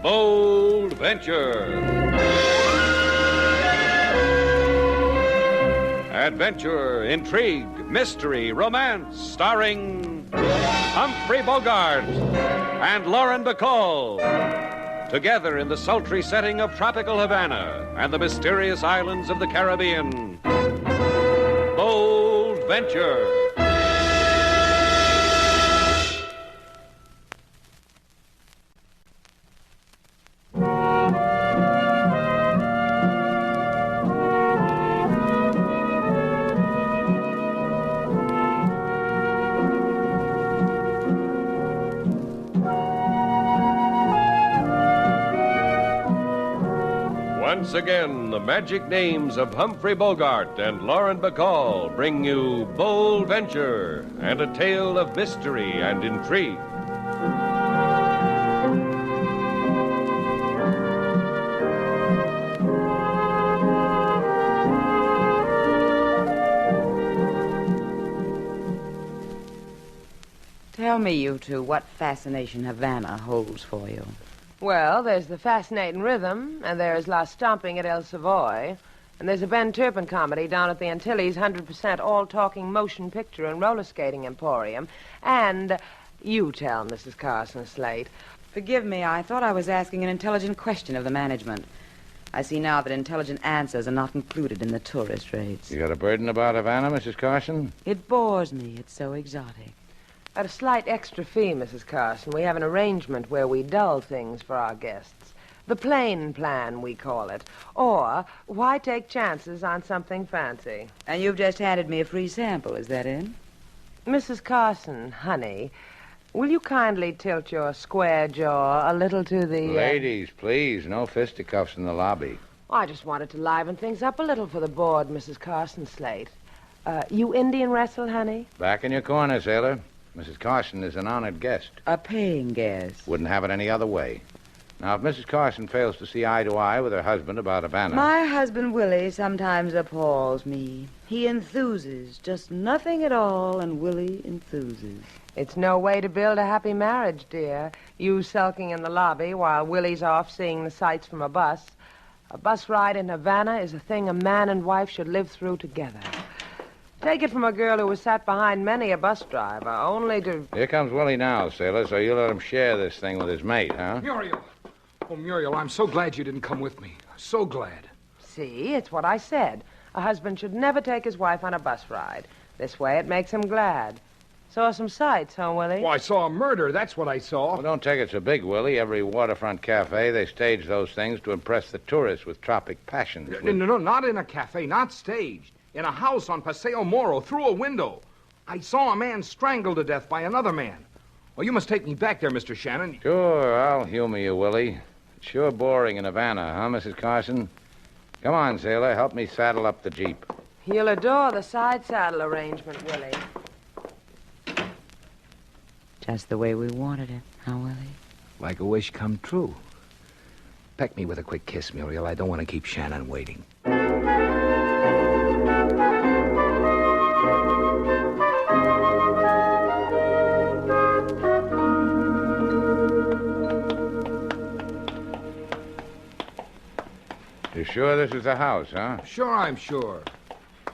Bold Venture. Adventure, intrigue, mystery, romance, starring Humphrey Bogart and Lauren Bacall. Together in the sultry setting of tropical Havana and the mysterious islands of the Caribbean. Bold Venture. Once again, the magic names of Humphrey Bogart and Lauren Bacall bring you Bold Venture and a tale of mystery and intrigue. Tell me, you two, what fascination Havana holds for you. Well, there's the fascinating rhythm, and there's La Stomping at El Savoy, and there's a Ben Turpin comedy down at the Antilles, 100% all-talking motion picture and roller skating emporium, and you tell, Mrs. Carson Slate. Forgive me, I thought I was asking an intelligent question of the management. I see now that intelligent answers are not included in the tourist rates. You got a burden about Havana, Mrs. Carson? It bores me. It's so exotic. At a slight extra fee, Mrs. Carson, we have an arrangement where we dull things for our guests. The plain plan, we call it. Or, why take chances on something fancy? And you've just handed me a free sample, is that it? Mrs. Carson, honey, will you kindly tilt your square jaw a little to the... Ladies, please, no fisticuffs in the lobby. I just wanted to liven things up a little for the board, Mrs. Carson Slate. You Indian wrestle, honey? Back in your corner, sailor. Mrs. Carson is an honored guest. A paying guest. Wouldn't have it any other way. Now, if Mrs. Carson fails to see eye to eye with her husband about Havana... My husband, Willie, sometimes appalls me. He enthuses, just nothing at all, and Willie enthuses. It's no way to build a happy marriage, dear. You sulking in the lobby while Willie's off seeing the sights from a bus. A bus ride in Havana is a thing a man and wife should live through together. Take it from a girl who was sat behind many a bus driver, only to... Here comes Willie now, sailor, so you let him share this thing with his mate, huh? Muriel. Oh, Muriel, I'm so glad you didn't come with me. So glad. See, it's what I said. A husband should never take his wife on a bus ride. This way it makes him glad. Saw some sights, huh, Willie? Well, I saw a murder. That's what I saw. Well, don't take it so big, Willie. Every waterfront cafe, they stage those things to impress the tourists with tropic passions. No, not in a cafe, not staged. In a house on Paseo Moro, through a window. I saw a man strangled to death by another man. Well, you must take me back there, Mr. Shannon. Sure, I'll humor you, Willie. It's sure boring in Havana, huh, Mrs. Carson? Come on, sailor, help me saddle up the Jeep. He'll adore the side saddle arrangement, Willie. Just the way we wanted it, huh, Willie? Like a wish come true. Peck me with a quick kiss, Muriel. I don't want to keep Shannon waiting. You sure this is the house, huh? Sure, I'm sure.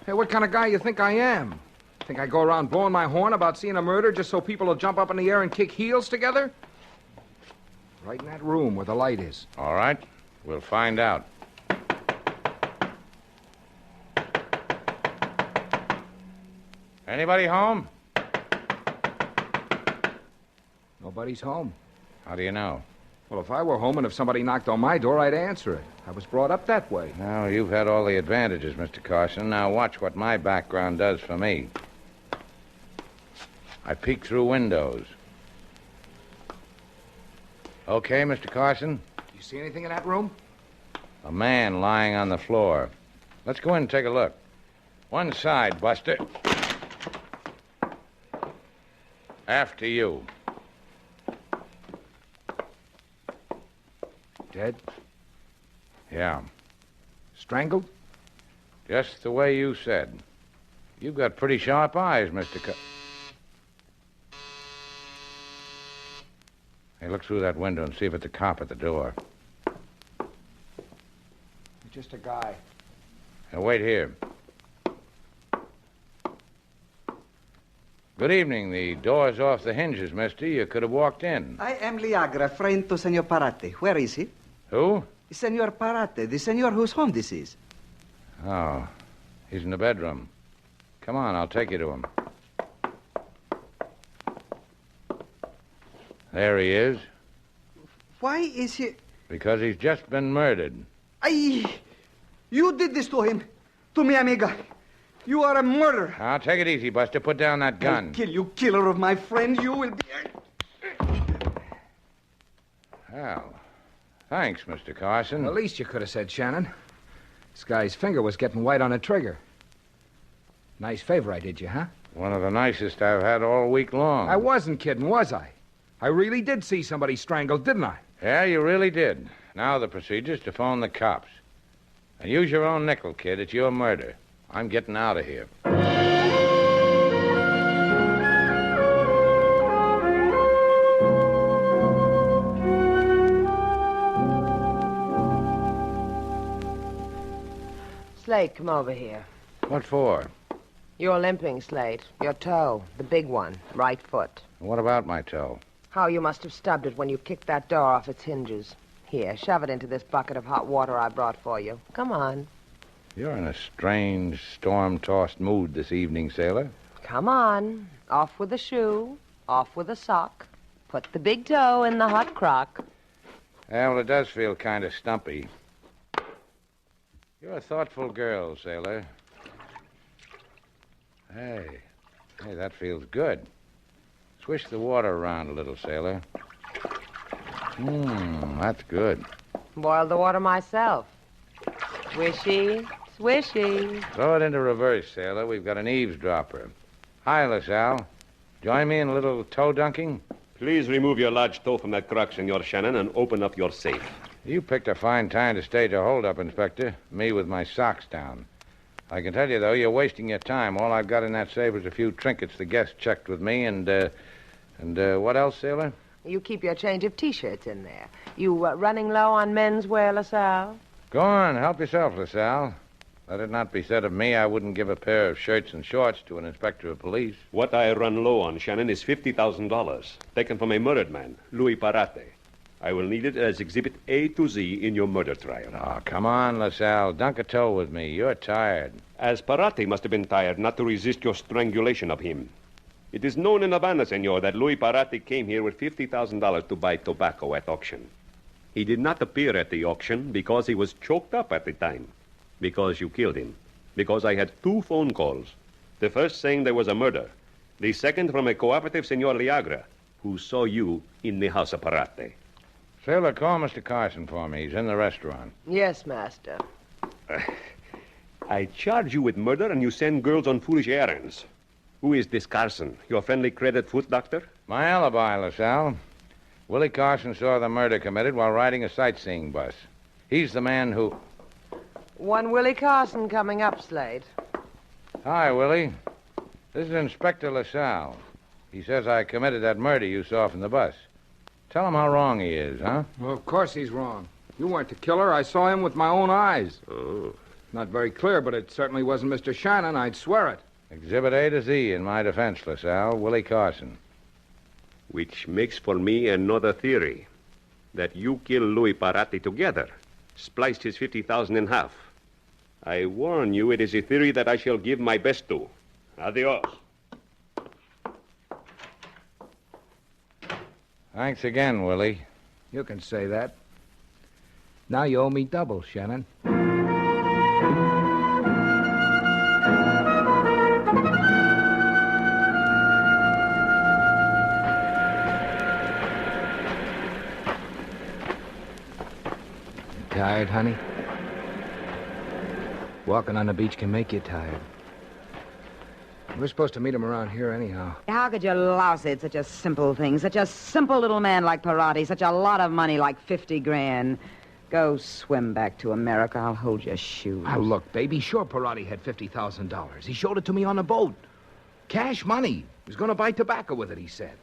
Hey, what kind of guy you think I am? Think I go around blowing my horn about seeing a murder just so people will jump up in the air and kick heels together? Right in that room where the light is. All right. We'll find out. Anybody home? Nobody's home. How do you know? Well, if I were home and if somebody knocked on my door, I'd answer it. I was brought up that way. Now, you've had all the advantages, Mr. Carson. Now, watch what my background does for me. I peek through windows. Okay, Mr. Carson? You see anything in that room? A man lying on the floor. Let's go in and take a look. One side, Buster. After you. Dead? Yeah. Strangled? Just the way you said. You've got pretty sharp eyes, Hey, look through that window and see if it's a cop at the door. Just a guy. Now, wait here. Good evening. The door's off the hinges, mister. You could have walked in. I am Liagra, friend to Senor Baratti. Where is he? Who? Senor Baratti, the senor whose home this is. Oh, he's in the bedroom. Come on, I'll take you to him. There he is. Why is he... Because he's just been murdered. You did this to him. To mi amiga. You are a murderer. Now, take it easy, Buster. Put down that gun. I'll kill you, killer of my friend. You will be... Well, thanks, Mr. Carson. The least you could have said, Shannon. This guy's finger was getting white on the trigger. Nice favor I did you, huh? One of the nicest I've had all week long. I wasn't kidding, was I? I really did see somebody strangled, didn't I? Yeah, you really did. Now the procedure's to phone the cops. And use your own nickel, kid. It's your murder. I'm getting out of here. Slate, come over here. What for? You're limping, Slate. Your toe, the big one, right foot. What about my toe? How you must have stubbed it when you kicked that door off its hinges. Here, shove it into this bucket of hot water I brought for you. Come on. You're in a strange, storm-tossed mood this evening, sailor. Come on. Off with the shoe, off with the sock. Put the big toe in the hot crock. Yeah, well, it does feel kind of stumpy. You're a thoughtful girl, sailor. Hey, that feels good. Swish the water around a little, sailor. That's good. Boiled the water myself. Swishy, swishy. Throw it into reverse, sailor. We've got an eavesdropper. Hi, LaSalle. Join me in a little toe dunking? Please remove your large toe from that crock, Senor Shannon, and open up your safe. You picked a fine time to stage a holdup, Inspector. Me with my socks down. I can tell you, though, you're wasting your time. All I've got in that safe is a few trinkets the guest checked with me, and what else, sailor? You keep your change of T-shirts in there. You running low on menswear, LaSalle? Go on, help yourself, LaSalle. Let it not be said of me I wouldn't give a pair of shirts and shorts to an inspector of police. What I run low on, Shannon, is $50,000, taken from a murdered man, Louie Baratti. I will need it as Exhibit A to Z in your murder trial. Oh, come on, LaSalle. Dunk a toe with me. You're tired. As Baratti must have been tired not to resist your strangulation of him. It is known in Havana, senor, that Louie Baratti came here with $50,000 to buy tobacco at auction. He did not appear at the auction because he was choked up at the time. Because you killed him. Because I had 2 phone calls. The first saying there was a murder. The second from a cooperative Senor Liagra, who saw you in the house of Baratti. Sailor, call Mr. Carson for me. He's in the restaurant. Yes, master. I charge you with murder and you send girls on foolish errands. Who is this Carson? Your friendly credit foot doctor? My alibi, LaSalle. Willie Carson saw the murder committed while riding a sightseeing bus. He's the man who... One Willie Carson coming up, Slate. Hi, Willie. This is Inspector LaSalle. He says I committed that murder you saw from the bus. Tell him how wrong he is, huh? Well, of course he's wrong. You weren't the killer. I saw him with my own eyes. Oh. Not very clear, but it certainly wasn't Mr. Shannon. I'd swear it. Exhibit A to Z in my defense, LaSalle. Willie Carson. Which makes for me another theory. That you killed Louie Baratti together. Spliced his $50,000 in half. I warn you, it is a theory that I shall give my best to. Adios. Thanks again, Willie. You can say that. Now you owe me double, Shannon. Tired, honey? Walking on the beach can make you tired. We're supposed to meet him around here anyhow. How could you louse it, such a simple thing? Such a simple little man like Baratti, such a lot of money like 50 grand. Go swim back to America. I'll hold your shoes. Ah, look, baby, sure Baratti had $50,000. He showed it to me on the boat. Cash money. He was going to buy tobacco with it, he said.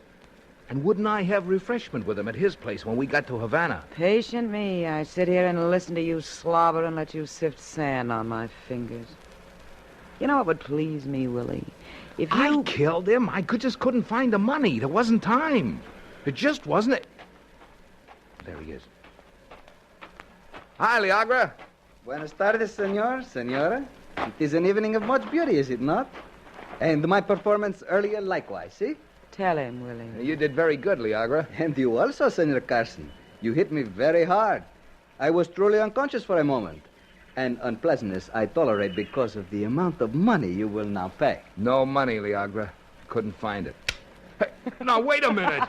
And wouldn't I have refreshment with him at his place when we got to Havana? Patient me. I sit here and listen to you slobber and let you sift sand on my fingers. You know what would please me, Willie? If you... I killed him. I just couldn't find the money. There wasn't time. It just wasn't it. There he is. Hi, Liagra. Buenas tardes, senor, senora. It is an evening of much beauty, is it not? And my performance earlier likewise, see? Tell him, Willie. You did very good, Liagra. And you also, Senor Carson. You hit me very hard. I was truly unconscious for a moment. And unpleasantness I tolerate because of the amount of money you will now pay. No money, Liagra. Couldn't find it. Hey, now, wait a minute.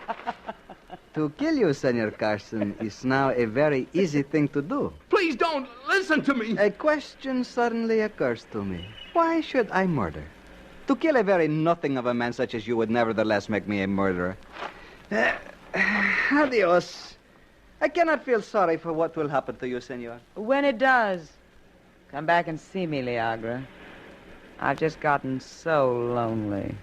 To kill you, Senor Carson, is now a very easy thing to do. Please don't listen to me. A question suddenly occurs to me. Why should I murder? To kill a very nothing of a man such as you would nevertheless make me a murderer. Adios. I cannot feel sorry for what will happen to you, senor. When it does, come back and see me, Liagra. I've just gotten so lonely.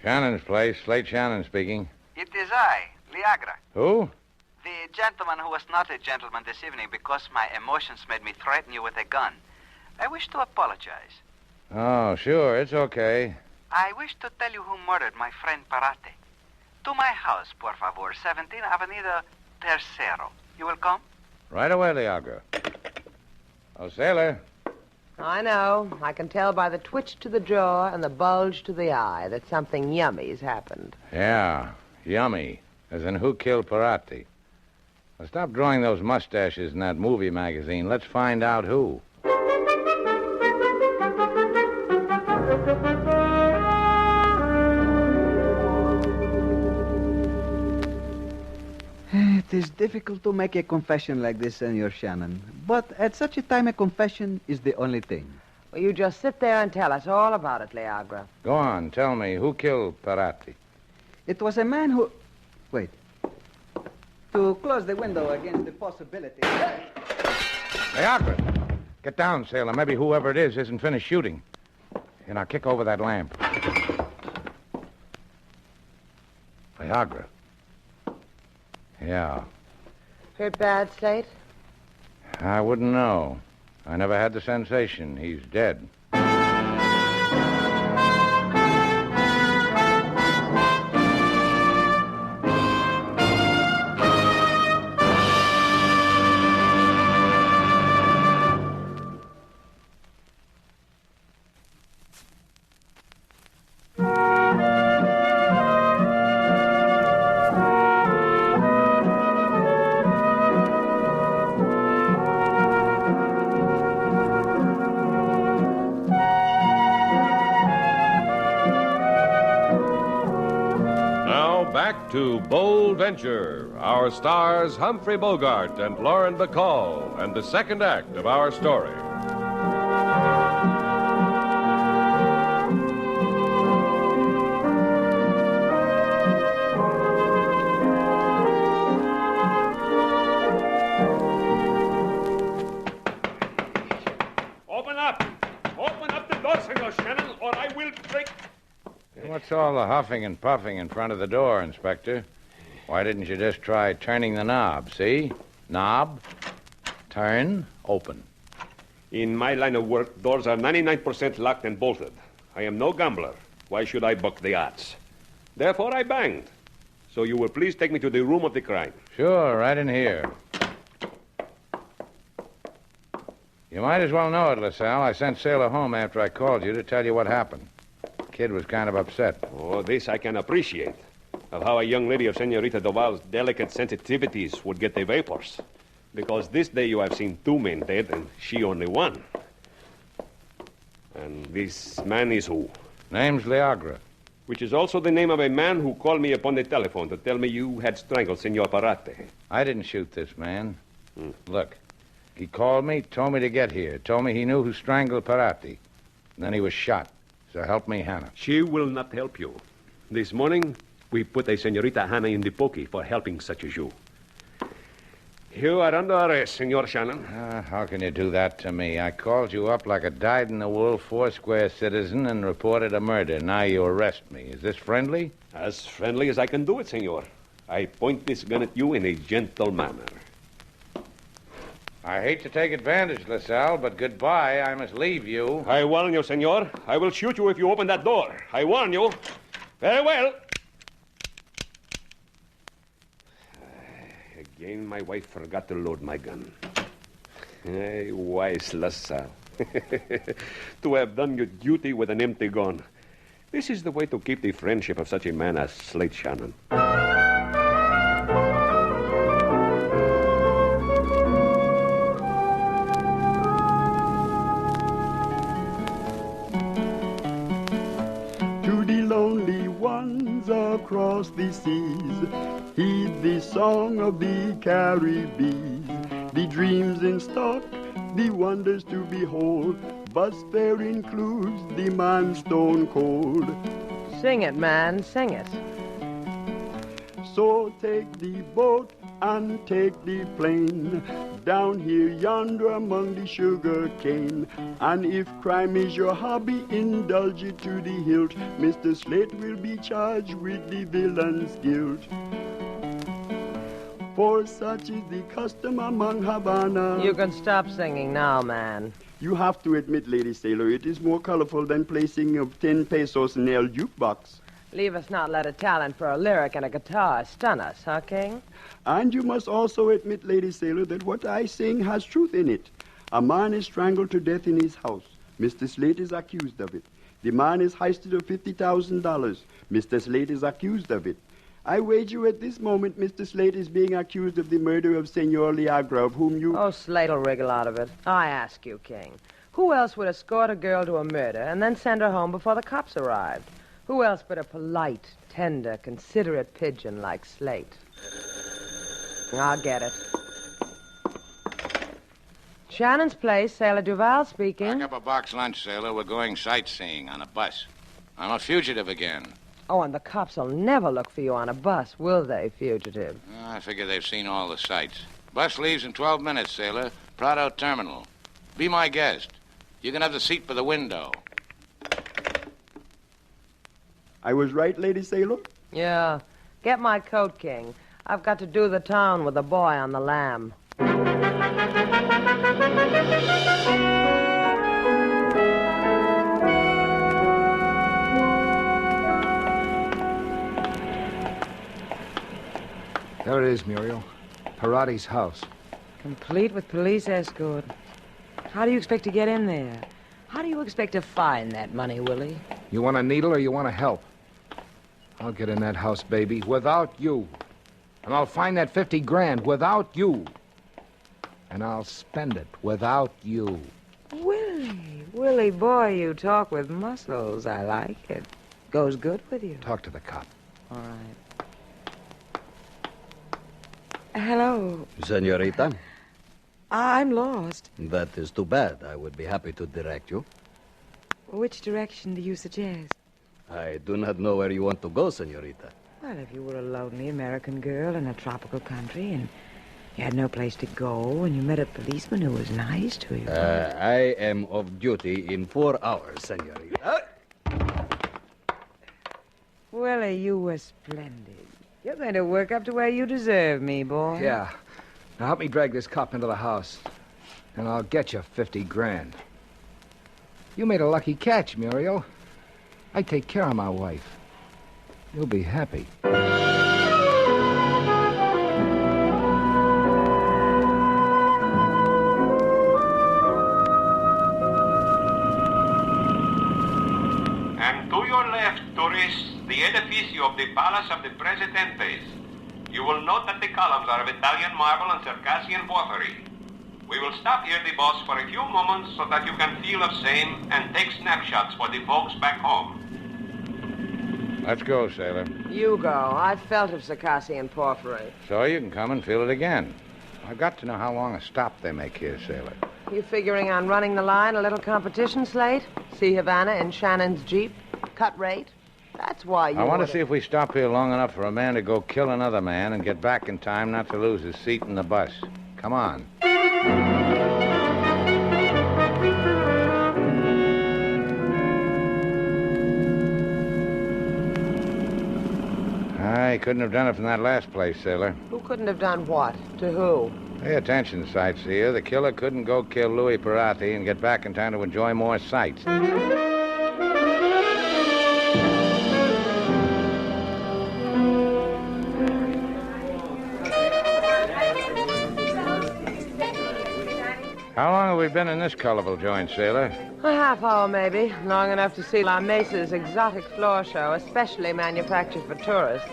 Shannon's place. Slate Shannon speaking. It is I, Liagra. Who? The gentleman who was not a gentleman this evening because my emotions made me threaten you with a gun. I wish to apologize. Oh, sure. It's okay. I wish to tell you who murdered my friend Baratti. To my house, por favor, 17 Avenida Tercero. You will come? Right away, Liagra. Oh, Sailor. I know. I can tell by the twitch to the jaw and the bulge to the eye that something yummy's happened. Yeah, yummy. As in who killed Baratti. Now, stop drawing those mustaches in that movie magazine. Let's find out who. It is difficult to make a confession like this, Senor Shannon. But at such a time, a confession is the only thing. Well, you just sit there and tell us all about it, Liagra. Go on, tell me, who killed Baratti? It was a man who... Wait. To close the window against the possibility... Liagra! Get down, Sailor. Maybe whoever it is isn't finished shooting. Here, now kick over that lamp. Liagra. Yeah. Hurt bad, Slate? I wouldn't know. I never had the sensation. He's dead. Back to Bold Venture. Our stars Humphrey Bogart and Lauren Bacall, and the second act of our story. Open up! Open up the door, Senor Shannon, or I will break... What's all the huffing and puffing in front of the door, Inspector? Why didn't you just try turning the knob? See? Knob, turn, open. In my line of work, doors are 99% locked and bolted. I am no gambler. Why should I buck the odds? Therefore, I banged. So you will please take me to the room of the crime. Sure, right in here. You might as well know it, LaSalle. I sent Sailor home after I called you to tell you what happened. Kid was kind of upset. Oh, this I can appreciate. Of how a young lady of Senorita Duval's delicate sensitivities would get the vapors. Because this day you have seen two men dead and she only one. And this man is who? Name's Liagra. Which is also the name of a man who called me upon the telephone to tell me you had strangled Senor Baratti. I didn't shoot this man. Look, he called me, told me to get here, told me he knew who strangled Baratti. And then he was shot. So help me, Hannah. She will not help you. This morning, we put a Senorita Hannah in the pokey for helping such as you. You are under arrest, Senor Shannon. How can you do that to me? I called you up like a dyed-in-the-wool four-square citizen and reported a murder. Now you arrest me. Is this friendly? As friendly as I can do it, senor. I point this gun at you in a gentle manner. I hate to take advantage, LaSalle, but goodbye. I must leave you. I warn you, senor. I will shoot you if you open that door. I warn you. Very well. Again, my wife forgot to load my gun. Hey, wise LaSalle. To have done your duty with an empty gun. This is the way to keep the friendship of such a man as Slate Shannon. To the lonely ones across the seas, heed the song of the Caribbees, the dreams in stock, the wonders to behold. Bus fare includes the man stone cold. Sing it, man, sing it. So take the boat and take the plane down here yonder among the sugar cane. And if crime is your hobby, indulge it to the hilt. Mr. Slate will be charged with the villain's guilt. For such is the custom among Havana. You can stop singing now, man. You have to admit, Lady Sailor, it is more colorful than placing of 10 pesos in El jukebox. Leave us not let a talent for a lyric and a guitar stun us, huh, King? And you must also admit, Lady Sailor, that what I sing has truth in it. A man is strangled to death in his house. Mr. Slate is accused of it. The man is heisted of $50,000. Mr. Slate is accused of it. I wager at this moment Mr. Slate is being accused of the murder of Senor Liagra, of whom you... Oh, Slate'll wriggle out of it. I ask you, King. Who else would escort a girl to a murder and then send her home before the cops arrived? Who else but a polite, tender, considerate pigeon like Slate? I'll get it. Shannon's place, Sailor Duval speaking. Pack up a box lunch, sailor. We're going sightseeing on a bus. I'm a fugitive again. Oh, and the cops will never look for you on a bus, will they, fugitive? I figure they've seen all the sights. Bus leaves in 12 minutes, sailor. Prado Terminal. Be my guest. You can have the seat by the window. I was right, Lady Sailor? Yeah. Get my coat, King. I've got to do the town with the boy on the lam. There it is, Muriel. Baratti's house. Complete with police escort. How do you expect to get in there? How do you expect to find that money, Willie? You want a needle or you want to help? I'll get in that house, baby, without you. And I'll find that 50 grand without you. And I'll spend it without you. Willie, boy, you talk with muscles. I like it. Goes good with you. Talk to the cop. All right. Hello. Senorita, I'm lost. that is too bad. I would be happy to direct you. Which direction do you suggest? I do not know where you want to go, senorita. Well, if you were a lonely American girl in a tropical country and you had no place to go and you met a policeman who was nice to you... I am off duty in 4 hours, senorita. Willie, you were splendid. You're going to work up to where you deserve me, boy. Yeah. Now help me drag this cop into the house. And I'll get you 50 grand. You made a lucky catch, Muriel. I take care of my wife. You'll be happy. And to your left, tourists, the edifice of the Palace of the Presidentes. You will note that the columns are of Italian marble and Circassian porphyry. We will stop here, the boss, for a few moments so that you can feel of same and take snapshots for the folks back home. Let's go, sailor. You go. I've felt of Circassian porphyry. So you can come and feel it again. I've got to know how long a stop they make here, Sailor. You figuring on running the line, a little competition, Slate? See Havana in Shannon's Jeep? Cut rate? That's why you I want to see if we stop here long enough for a man to go kill another man and get back in time not to lose his seat in the bus. Come on. I couldn't have done it from that last place, Sailor. Who couldn't have done what? To who? Pay attention, sightseer. The killer couldn't go kill Louie Baratti and get back in time to enjoy more sights. How long have we been in this colorful joint, Sailor? A half hour, maybe. Long enough to see La Mesa's exotic floor show, especially manufactured for tourists.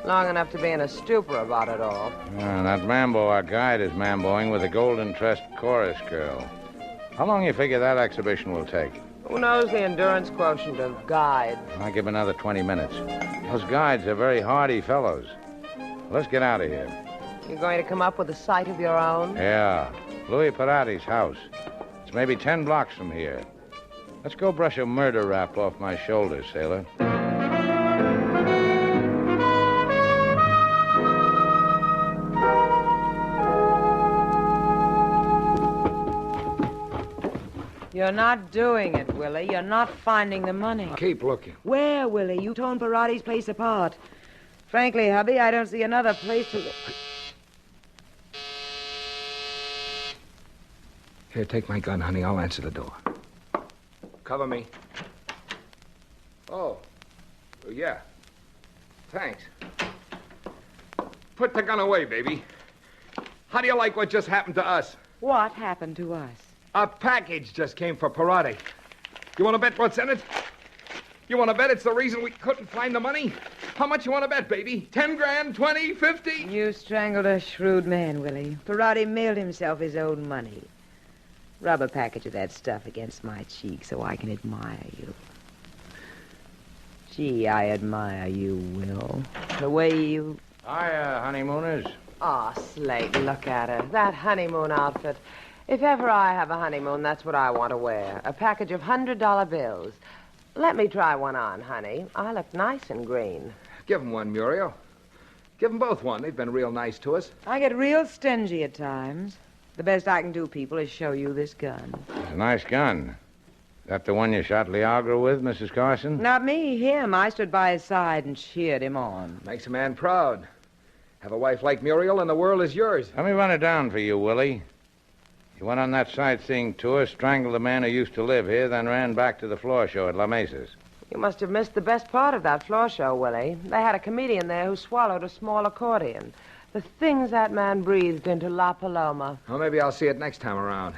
Long enough to be in a stupor about it all. That mambo our guide is mamboing with a golden-tressed chorus girl. How long do you figure that exhibition will take? Who knows the endurance quotient of guides? I'll give another 20 minutes. Those guides are very hardy fellows. Let's get out of here. You're going to come up with a site of your own? Yeah. Louie Baratti's house. It's maybe 10 blocks from here. Let's go brush a murder rap off my shoulders, Sailor. You're not doing it, Willie. You're not finding the money. Keep looking. Where, Willie? You torn Baratti's place apart. Frankly, hubby, I don't see another place to... Here, take my gun, honey. I'll answer the door. Cover me. Oh. Yeah. Thanks. Put the gun away, baby. How do you like what just happened to us? What happened to us? A package just came for Baratti. You want to bet what's in it? You want to bet it's the reason we couldn't find the money? How much you want to bet, baby? 10 grand, 20, 50? You strangled a shrewd man, Willie. Baratti mailed himself his own money. Rub a package of that stuff against my cheek so I can admire you. Gee, I admire you, Will. The way you... Hiya, honeymooners. Ah, Slate, look at her. That honeymoon outfit. If ever I have a honeymoon, that's what I want to wear. A package of $100 bills. Let me try one on, honey. I look nice and green. Give them one, Muriel. Give them both one. They've been real nice to us. I get real stingy at times. The best I can do, people, is show you this gun. It's a nice gun. Is that the one you shot Liagra with, Mrs. Carson? Not me, him. I stood by his side and cheered him on. Makes a man proud. Have a wife like Muriel and the world is yours. Let me run it down for you, Willie. You went on that sightseeing tour, strangled the man who used to live here, then ran back to the floor show at La Mesa's. You must have missed the best part of that floor show, Willie. They had a comedian there who swallowed a small accordion. The things that man breathed into La Paloma. Well, maybe I'll see it next time around.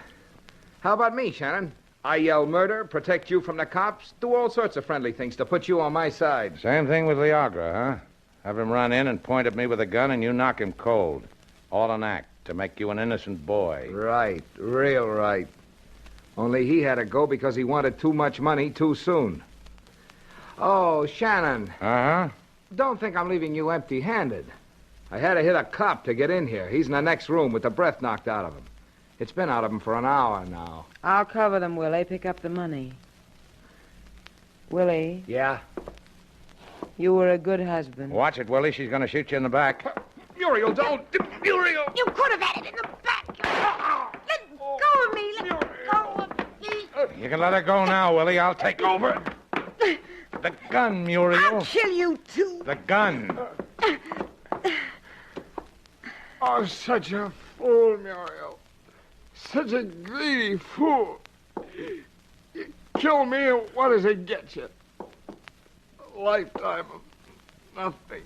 How about me, Shannon? I yell murder, protect you from the cops, do all sorts of friendly things to put you on my side. Same thing with Liagra, huh? Have him run in and point at me with a gun and you knock him cold. All an act to make you an innocent boy. Right, real right. Only he had to go because he wanted too much money too soon. Oh, Shannon. Uh-huh? Don't think I'm leaving you empty-handed. I had to hit a cop to get in here. He's in the next room with the breath knocked out of him. It's been out of him for an hour now. I'll cover them, Willie. Pick up the money. Willie, Yeah? you were a good husband. Watch it, Willie. She's going to shoot you in the back. Muriel, don't! Muriel! You could have had it in the back. Let go of me. Let go of me. You can let her go now, Willie. I'll take over. The gun, Muriel. I'll kill you, too. The gun. Oh, such a fool, Muriel. Such a greedy fool. You kill me, and what does it get you? A lifetime of nothing.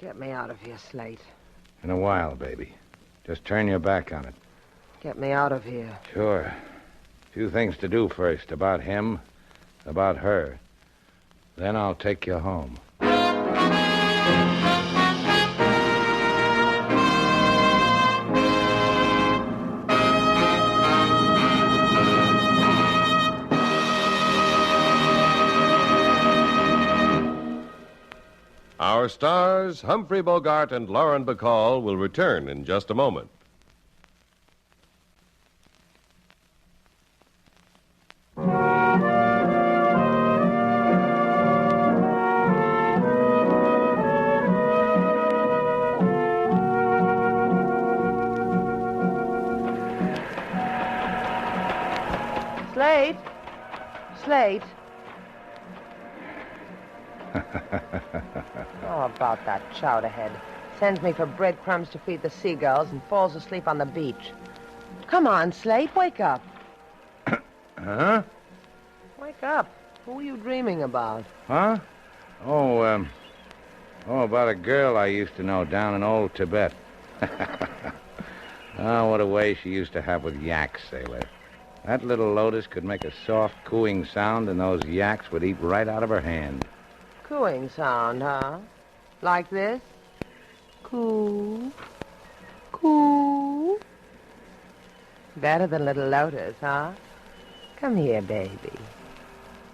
Get me out of here, Slate. In a while, baby. Just turn your back on it. Get me out of here. Sure. A few things to do first. About him, about her. Then I'll take you home. Our Our stars, Humphrey Bogart and Lauren Bacall, will return in just a moment. Slate? Slate? Oh, about that chowderhead. Sends me for breadcrumbs to feed the seagulls and falls asleep on the beach. Come on, Slate, wake up. Huh? Wake up. Who are you dreaming about? Huh? Oh, about a girl I used to know down in old Tibet. Oh, what a way she used to have with yaks, Sailor. That little lotus could make a soft, cooing sound, and those yaks would eat right out of her hand. Cooing sound, huh? Like this? Coo. Coo. Better than Little Lotus, huh? Come here, baby.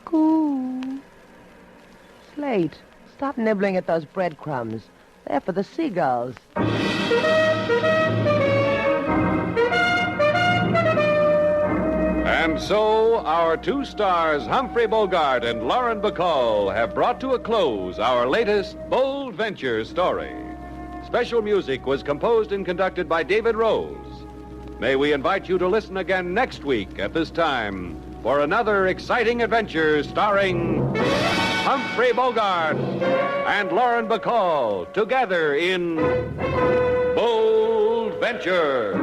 Coo. Slate, stop nibbling at those breadcrumbs. They're for the seagulls. And so, our two stars, Humphrey Bogart and Lauren Bacall, have brought to a close our latest Bold Venture story. Special music was composed and conducted by David Rose. May we invite you to listen again next week at this time for another exciting adventure starring Humphrey Bogart and Lauren Bacall together in Bold Venture.